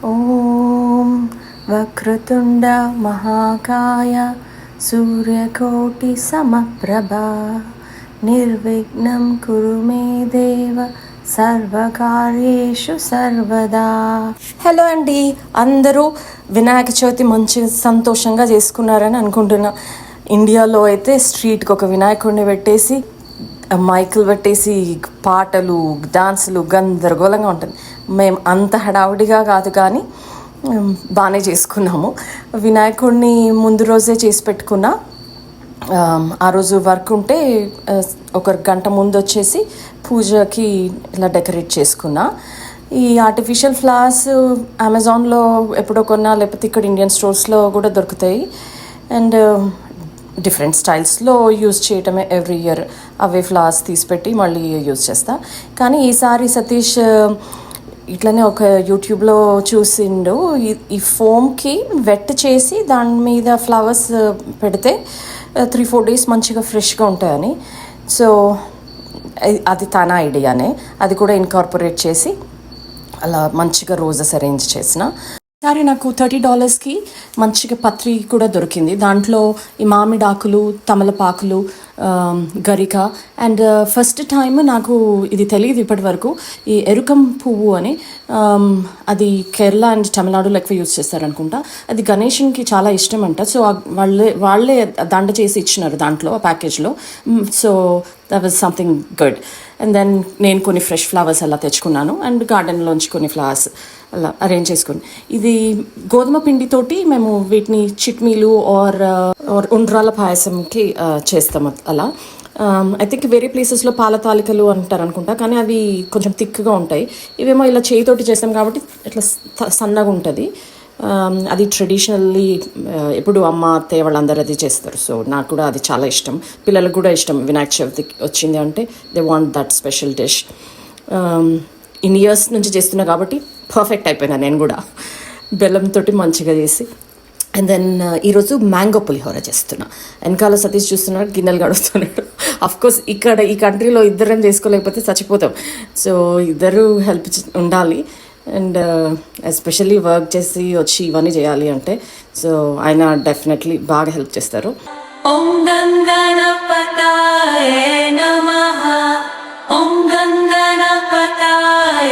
ఓం వక్రతుండ మహాకాయ సూర్యకోటి సమప్రభ నిర్విఘ్నం కురు మే దేవ సర్వకార్యేషు సర్వదా. హలో అండి, అందరూ వినాయక చవితి మంచిగా సంతోషంగా చేసుకున్నారని అనుకుంటున్నా. ఇండియాలో అయితే స్ట్రీట్కి ఒక వినాయకుడిని పెట్టేసి మైకులు పెట్టేసి పాటలు డాన్సులు గందరగోళంగా ఉంటుంది. మేము అంత హడావుడిగా కాదు కానీ బాగానే చేసుకున్నాము. వినాయకుడిని ముందు రోజే చేసి పెట్టుకున్నా. ఆ రోజు వర్క్ ఉంటే ఒక గంట ముందు వచ్చేసి పూజకి ఇలా డెకరేట్ చేసుకున్నా. ఈ ఆర్టిఫిషియల్ ఫ్లవర్స్ అమెజాన్లో ఎప్పుడో కొన్నా, లేకపోతే ఇక్కడ ఇండియన్ స్టోర్స్లో కూడా దొరుకుతాయి. అండ్ డిఫరెంట్ స్టైల్స్లో యూజ్ చేయటమే ఎవ్రీ ఇయర్. అవే ఫ్లవర్స్ తీసిపెట్టి మళ్ళీ యూజ్ చేస్తా. కానీ ఈసారి సతీష్ ఇట్లనే ఒక యూట్యూబ్లో చూసిండు, ఈ ఫోమ్కి వెట్ చేసి దాని మీద ఫ్లవర్స్ పెడితే 3-4 days మంచిగా ఫ్రెష్గా ఉంటాయని. సో అది తన ఐడియానే, అది కూడా ఇన్కార్పొరేట్ చేసి అలా మంచిగా రోజెస్ అరేంజ్ చేసిన. సరే, నాకు $30కి మంచిగా పత్రి కూడా దొరికింది. దాంట్లో ఈ మామిడాకులు, తమలపాకులు, గరిక. అండ్ ఫస్ట్ టైం నాకు ఇది తెలియదు ఇప్పటి వరకు, ఈ ఎరుకం పువ్వు అని, అది కేరళ అండ్ తమిళనాడులో ఎక్కువ యూజ్ చేస్తారనుకుంటా. అది గణేషన్కి చాలా ఇష్టం అంట. సో వాళ్ళే దండ చేసి ఇచ్చినారు దాంట్లో, ఆ ప్యాకేజ్లో. So that was something good. And then నేను కొన్ని ఫ్రెష్ ఫ్లవర్స్ అలా తెచ్చుకున్నాను. అండ్ గార్డెన్లోంచి కొన్ని ఫ్లవర్స్ అలా అరేంజ్ చేసుకుని. ఇది గోధుమ పిండితోటి మేము వీటిని చిట్మీలు ఆర్ ఉండ్రాల పాయసంకి చేస్తాం అలా. ఐ థింక్ వేరే ప్లేసెస్లో పాల తాలికలు అంటారు అనుకుంటా, కానీ అవి కొంచెం థిక్గా ఉంటాయి. ఇవేమో ఇలా చేయితోటి చేస్తాం కాబట్టి ఇట్లా సన్నగా ఉంటుంది. అది ట్రెడిషనల్లీ ఎప్పుడు అమ్మ అత్తయ్య వాళ్ళందరూ అది చేస్తారు. సో నాకు కూడా అది చాలా ఇష్టం, పిల్లలకు కూడా ఇష్టం. వినాయక చవితి వచ్చింది అంటే they want that special dish. ఇన్ని ఇయర్స్ నుంచి చేస్తున్నా కాబట్టి పర్ఫెక్ట్ అయిపోయినా నేను కూడా, బెల్లంతో మంచిగా చేసి. అండ్ దెన్ ఈరోజు మ్యాంగో పులిహోర చేస్తున్నా. వెనకాల సతీష్ చూస్తున్నాడు, గిన్నెలు గడుస్తున్నాడు. అఫ్కోర్స్ ఇక్కడ ఈ కంట్రీలో ఇద్దరం చేసుకోలేకపోతే చచ్చిపోతాం. సో ఇద్దరు హెల్ప్ ఉండాలి. అండ్ ఎస్పెషల్లీ వర్క్ చేసి వచ్చి ఇవన్నీ చేయాలి అంటే, సో ఆయన డెఫినెట్లీ బాగా హెల్ప్ చేస్తారు. ఓం గణపతాయ నమః, ఓం గణపతాయ